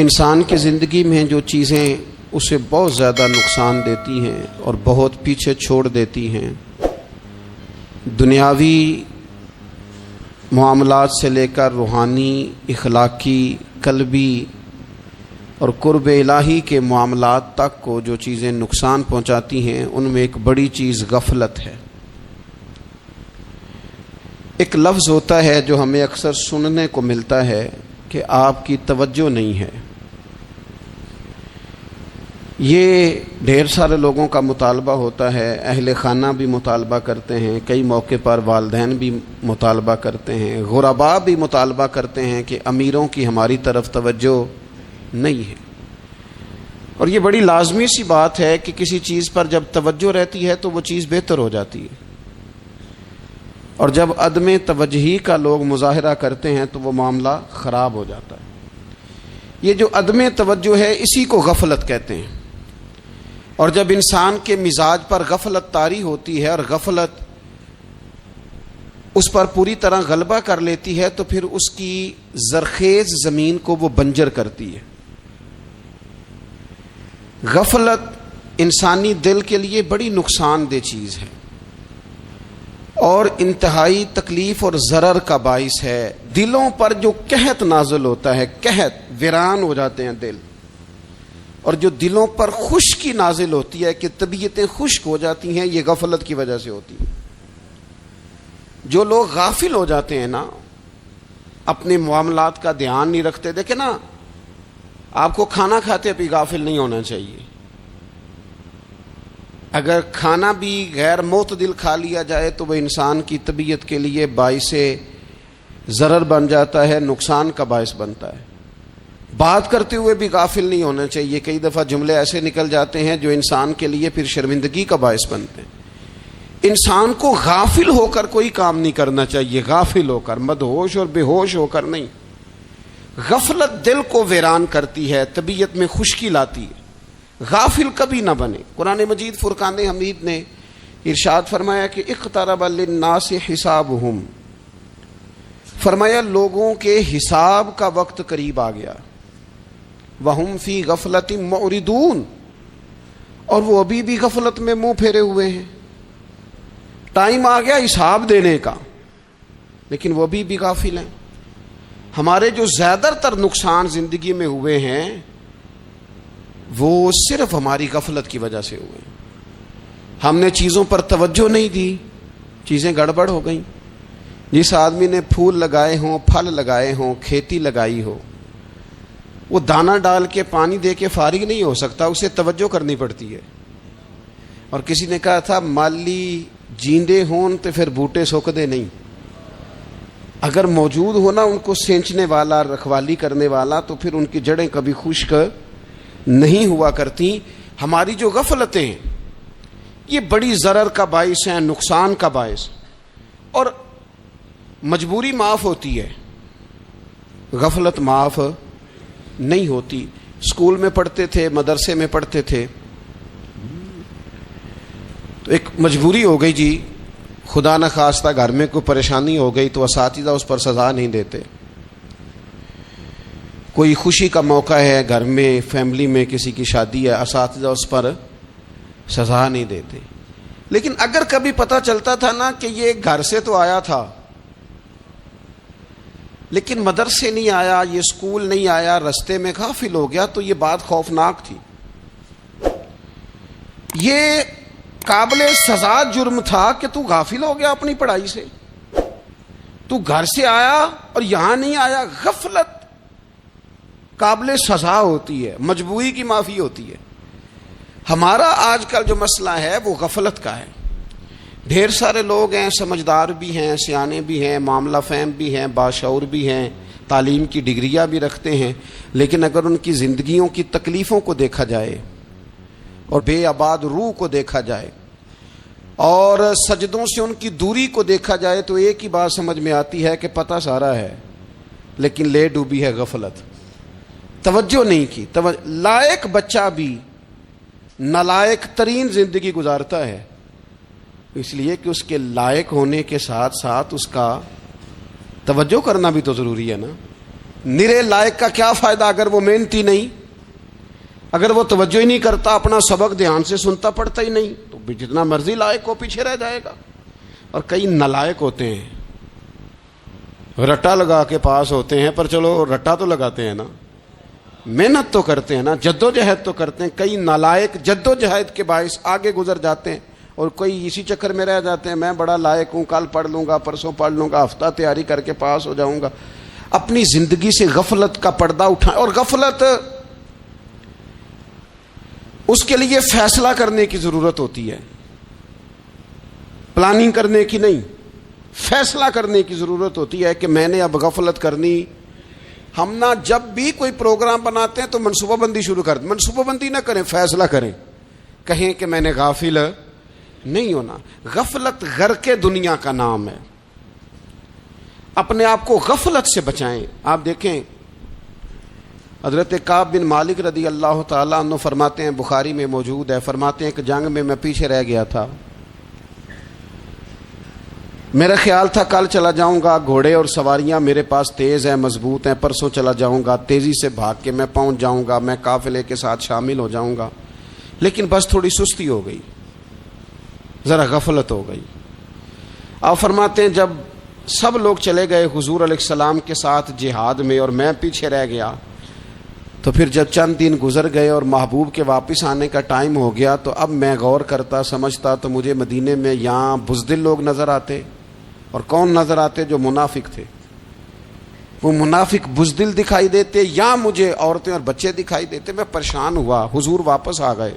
انسان کی زندگی میں جو چیزیں اسے بہت زیادہ نقصان دیتی ہیں اور بہت پیچھے چھوڑ دیتی ہیں، دنیاوی معاملات سے لے کر روحانی، اخلاقی، قلبی اور قرب الہی کے معاملات تک کو جو چیزیں نقصان پہنچاتی ہیں، ان میں ایک بڑی چیز غفلت ہے۔ ایک لفظ ہوتا ہے جو ہمیں اکثر سننے کو ملتا ہے کہ آپ کی توجہ نہیں ہے۔ یہ ڈھیر سارے لوگوں کا مطالبہ ہوتا ہے، اہل خانہ بھی مطالبہ کرتے ہیں، کئی موقع پر والدین بھی مطالبہ کرتے ہیں، غرباء بھی مطالبہ کرتے ہیں کہ امیروں کی ہماری طرف توجہ نہیں ہے۔ اور یہ بڑی لازمی سی بات ہے کہ کسی چیز پر جب توجہ رہتی ہے تو وہ چیز بہتر ہو جاتی ہے، اور جب عدم توجہی کا لوگ مظاہرہ کرتے ہیں تو وہ معاملہ خراب ہو جاتا ہے۔ یہ جو عدم توجہ ہے اسی کو غفلت کہتے ہیں، اور جب انسان کے مزاج پر غفلت طاری ہوتی ہے اور غفلت اس پر پوری طرح غلبہ کر لیتی ہے تو پھر اس کی زرخیز زمین کو وہ بنجر کرتی ہے۔ غفلت انسانی دل کے لیے بڑی نقصان دہ چیز ہے اور انتہائی تکلیف اور ضرر کا باعث ہے۔ دلوں پر جو قحط نازل ہوتا ہے، قحط، ویران ہو جاتے ہیں دل، اور جو دلوں پر خشکی نازل ہوتی ہے کہ طبیعتیں خشک ہو جاتی ہیں، یہ غفلت کی وجہ سے ہوتی ہے۔ جو لوگ غافل ہو جاتے ہیں نا، اپنے معاملات کا دھیان نہیں رکھتے، دیکھیں نا، آپ کو کھانا کھاتے بھی غافل نہیں ہونا چاہیے۔ اگر کھانا بھی غیر معتدل کھا لیا جائے تو وہ انسان کی طبیعت کے لیے باعث ضرر بن جاتا ہے، نقصان کا باعث بنتا ہے۔ بات کرتے ہوئے بھی غافل نہیں ہونا چاہیے، کئی دفعہ جملے ایسے نکل جاتے ہیں جو انسان کے لیے پھر شرمندگی کا باعث بنتے ہیں۔ انسان کو غافل ہو کر کوئی کام نہیں کرنا چاہیے، غافل ہو کر، مدہوش اور بے ہوش ہو کر نہیں۔ غفلت دل کو ویران کرتی ہے، طبیعت میں خشکی لاتی ہے۔ غافل کبھی نہ بنے۔ قرآن مجید فرقان حمید نے ارشاد فرمایا کہ اقترب للناس حسابہم، فرمایا لوگوں کے حساب کا وقت قریب آ گیا، وہم فی غفلۃ معرضون، اور وہ ابھی بھی غفلت میں منہ پھیرے ہوئے ہیں۔ ٹائم آ گیا حساب دینے کا، لیکن وہ ابھی بھی غافل ہیں۔ ہمارے جو زیادہ تر نقصان زندگی میں ہوئے ہیں وہ صرف ہماری غفلت کی وجہ سے ہوئے۔ ہم نے چیزوں پر توجہ نہیں دی، چیزیں گڑبڑ ہو گئیں۔ جس آدمی نے پھول لگائے ہوں، پھل لگائے ہوں، کھیتی لگائی ہو، وہ دانہ ڈال کے پانی دے کے فارغ نہیں ہو سکتا، اسے توجہ کرنی پڑتی ہے۔ اور کسی نے کہا تھا مالی جیندے ہون تو پھر بوٹے سوکھدے نہیں۔ اگر موجود ہونا ان کو سینچنے والا، رکھوالی کرنے والا، تو پھر ان کی جڑیں کبھی خشک نہیں ہوا کرتی۔ ہماری جو غفلتیں ہیں یہ بڑی ضرر کا باعث ہیں، نقصان کا باعث، اور مجبوری معاف ہوتی ہے، غفلت معاف نہیں ہوتی۔ اسکول میں پڑھتے تھے، مدرسے میں پڑھتے تھے، تو ایک مجبوری ہو گئی جی، خدا نہ خواستہ گھر میں کوئی پریشانی ہو گئی تو اساتذہ اس پر سزا نہیں دیتے۔ کوئی خوشی کا موقع ہے گھر میں، فیملی میں کسی کی شادی ہے، اساتذہ اس پر سزا نہیں دیتے۔ لیکن اگر کبھی پتہ چلتا تھا نا کہ یہ گھر سے تو آیا تھا لیکن مدرسے نہیں آیا، یہ اسکول نہیں آیا، رستے میں غافل ہو گیا، تو یہ بات خوفناک تھی۔ یہ قابل سزا جرم تھا کہ تو غافل ہو گیا اپنی پڑھائی سے، تو گھر سے آیا اور یہاں نہیں آیا۔ غفلت قابل سزا ہوتی ہے، مجبوری کی معافی ہوتی ہے۔ ہمارا آج کل جو مسئلہ ہے وہ غفلت کا ہے۔ ڈھیر سارے لوگ ہیں، سمجھدار بھی ہیں، سیانے بھی ہیں، معاملہ فہم بھی ہیں، باشعور بھی ہیں، تعلیم کی ڈگریاں بھی رکھتے ہیں، لیکن اگر ان کی زندگیوں کی تکلیفوں کو دیکھا جائے اور بے آباد روح کو دیکھا جائے اور سجدوں سے ان کی دوری کو دیکھا جائے تو ایک ہی بات سمجھ میں آتی ہے کہ پتہ سارا ہے لیکن لے ڈوبی ہے غفلت، توجہ نہیں کی۔ لائق بچہ بھی نالائق ترین زندگی گزارتا ہے، اس لیے کہ اس کے لائق ہونے کے ساتھ ساتھ اس کا توجہ کرنا بھی تو ضروری ہے نا۔ نرے لائق کا کیا فائدہ اگر وہ محنتی نہیں، اگر وہ توجہ ہی نہیں کرتا، اپنا سبق دھیان سے سنتا پڑھتا ہی نہیں، تو جتنا مرضی لائق ہو پیچھے رہ جائے گا۔ اور کئی نالائق ہوتے ہیں، رٹا لگا کے پاس ہوتے ہیں، پر چلو رٹا تو لگاتے ہیں نا، محنت تو کرتے ہیں نا، جدوجہد تو کرتے ہیں۔ کئی نالائق جدوجہد کے باعث آگے گزر جاتے ہیں، اور کوئی اسی چکر میں رہ جاتے ہیں، میں بڑا لائق ہوں، کل پڑھ لوں گا، پرسوں پڑھ لوں گا، ہفتہ تیاری کر کے پاس ہو جاؤں گا۔ اپنی زندگی سے غفلت کا پردہ اٹھائیں، اور غفلت اس کے لیے فیصلہ کرنے کی ضرورت ہوتی ہے، پلاننگ کرنے کی نہیں، فیصلہ کرنے کی ضرورت ہوتی ہے کہ میں نے اب غفلت کرنی۔ ہم نہ جب بھی کوئی پروگرام بناتے ہیں تو منصوبہ بندی شروع کر دیں، منصوبہ بندی نہ کریں، فیصلہ کریں، کہیں کہ میں نے غافل نہیں ہونا۔ غفلت غرق دنیا کا نام ہے، اپنے آپ کو غفلت سے بچائیں۔ آپ دیکھیں حضرت کعب بن مالک رضی اللہ تعالیٰ عنہ فرماتے ہیں، بخاری میں موجود ہے، فرماتے ہیں کہ جنگ میں پیچھے رہ گیا تھا، میرا خیال تھا کل چلا جاؤں گا، گھوڑے اور سواریاں میرے پاس تیز ہیں، مضبوط ہیں، پرسوں چلا جاؤں گا، تیزی سے بھاگ کے میں پہنچ جاؤں گا، میں قافلے کے ساتھ شامل ہو جاؤں گا، لیکن بس تھوڑی سستی ہو گئی، ذرا غفلت ہو گئی۔ آپ فرماتے ہیں جب سب لوگ چلے گئے حضور علیہ السلام کے ساتھ جہاد میں اور میں پیچھے رہ گیا، تو پھر جب چند دن گزر گئے اور محبوب کے واپس آنے کا ٹائم ہو گیا، تو اب میں غور کرتا سمجھتا تو مجھے مدینے میں یہاں بزدل لوگ نظر آتے، اور کون نظر آتے؟ جو منافق تھے، وہ منافق بزدل دکھائی دیتے، یا مجھے عورتیں اور بچے دکھائی دیتے۔ میں پریشان ہوا، حضور واپس آ گئے۔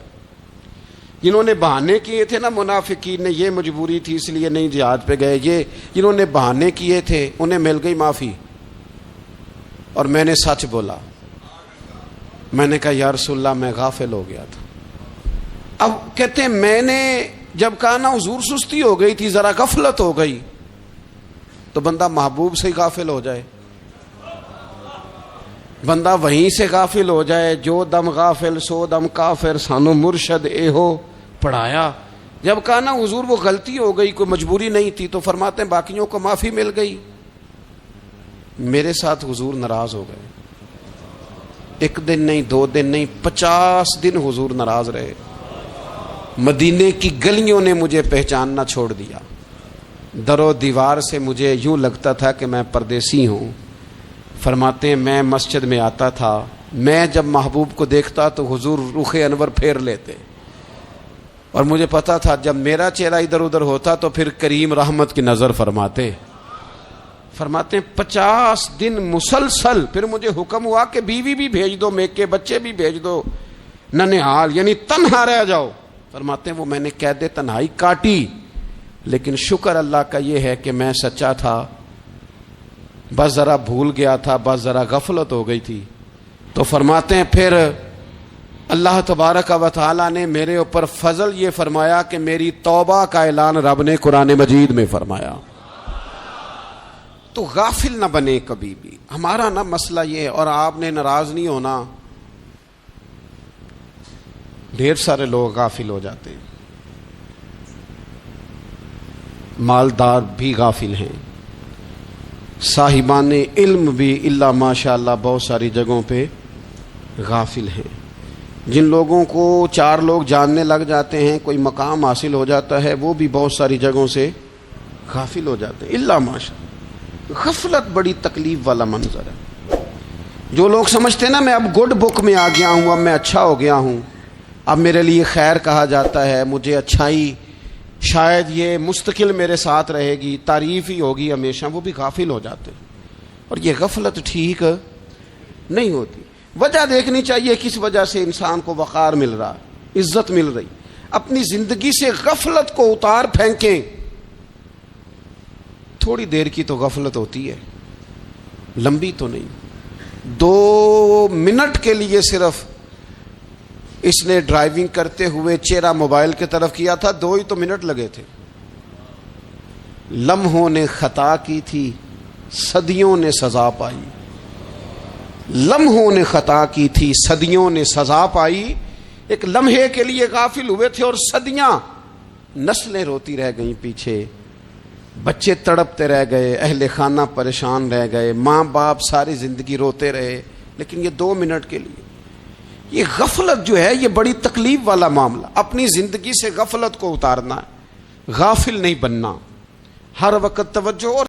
جنہوں نے بہانے کیے تھے نا منافقین نے، یہ مجبوری تھی اس لیے نہیں جہاد پہ گئے، یہ جنہوں نے بہانے کیے تھے انہیں مل گئی معافی، اور میں نے سچ بولا، میں نے کہا یا رسول اللہ میں غافل ہو گیا تھا۔ اب کہتے ہیں میں نے جب کہا نا حضور سستی ہو گئی تھی، ذرا غفلت ہو گئی، تو بندہ محبوب سے ہی غافل ہو جائے، بندہ وہیں سے غافل ہو جائے۔ جو دم غافل سو دم کافر، سانو مرشد اے ہو پڑھایا۔ جب کہا نا حضور وہ غلطی ہو گئی، کوئی مجبوری نہیں تھی، تو فرماتے ہیں باقیوں کو معافی مل گئی، میرے ساتھ حضور ناراض ہو گئے۔ ایک دن نہیں، 2 دن نہیں، 50 دن حضور ناراض رہے۔ مدینے کی گلیوں نے مجھے پہچاننا چھوڑ دیا، در و دیوار سے مجھے یوں لگتا تھا کہ میں پردیسی ہوں۔ فرماتے ہیں میں مسجد میں آتا تھا، میں جب محبوب کو دیکھتا تو حضور رخ انور پھیر لیتے، اور مجھے پتا تھا جب میرا چہرہ ادھر ادھر ہوتا تو پھر کریم رحمت کی نظر فرماتے ہیں 50 دن مسلسل۔ پھر مجھے حکم ہوا کہ بیوی بھی بھیج دو، میکے بچے بھی بھیج دو، ننھال یعنی تنہا رہ جاؤ۔ فرماتے ہیں وہ میں نے قید تنہائی کاٹی، لیکن شکر اللہ کا یہ ہے کہ میں سچا تھا، بس ذرا بھول گیا تھا، بس ذرا غفلت ہو گئی تھی۔ تو فرماتے ہیں پھر اللہ تبارک و تعالی نے میرے اوپر فضل یہ فرمایا کہ میری توبہ کا اعلان رب نے قرآن مجید میں فرمایا۔ تو غافل نہ بنے کبھی بھی۔ ہمارا نا مسئلہ یہ ہے، اور آپ نے ناراض نہیں ہونا، ڈھیر سارے لوگ غافل ہو جاتے ہیں، مالدار بھی غافل ہیں، صاحبان علم بھی الا ماشاء اللہ بہت ساری جگہوں پہ غافل ہیں۔ جن لوگوں کو 4 لوگ جاننے لگ جاتے ہیں، کوئی مقام حاصل ہو جاتا ہے، وہ بھی بہت ساری جگہوں سے غافل ہو جاتے ہیں الا ماشاء اللہ۔ غفلت بڑی تکلیف والا منظر ہے۔ جو لوگ سمجھتے ہیں نا میں اب گڈ بک میں آ گیا ہوں، اب میں اچھا ہو گیا ہوں، اب میرے لیے خیر کہا جاتا ہے، مجھے اچھائی شاید یہ مستقل میرے ساتھ رہے گی، تعریف ہی ہوگی ہمیشہ، وہ بھی غافل ہو جاتے ہیں۔ اور یہ غفلت ٹھیک نہیں ہوتی۔ وجہ دیکھنی چاہیے کس وجہ سے انسان کو وقار مل رہا، عزت مل رہی۔ اپنی زندگی سے غفلت کو اتار پھینکیں۔ تھوڑی دیر کی تو غفلت ہوتی ہے، لمبی تو نہیں۔ 2 منٹ کے لیے صرف اس نے ڈرائیونگ کرتے ہوئے چہرہ موبائل کی طرف کیا تھا، 2 ہی تو منٹ لگے تھے۔ لمحوں نے خطا کی تھی، صدیوں نے سزا پائی۔ لمحوں نے خطا کی تھی، صدیوں نے سزا پائی۔ ایک لمحے کے لیے غافل ہوئے تھے اور صدیاں، نسلیں روتی رہ گئیں پیچھے۔ بچے تڑپتے رہ گئے، اہل خانہ پریشان رہ گئے، ماں باپ ساری زندگی روتے رہے، لیکن یہ 2 منٹ کے لیے۔ یہ غفلت جو ہے یہ بڑی تکلیف والا معاملہ۔ اپنی زندگی سے غفلت کو اتارنا ہے، غافل نہیں بننا، ہر وقت توجہ۔ اور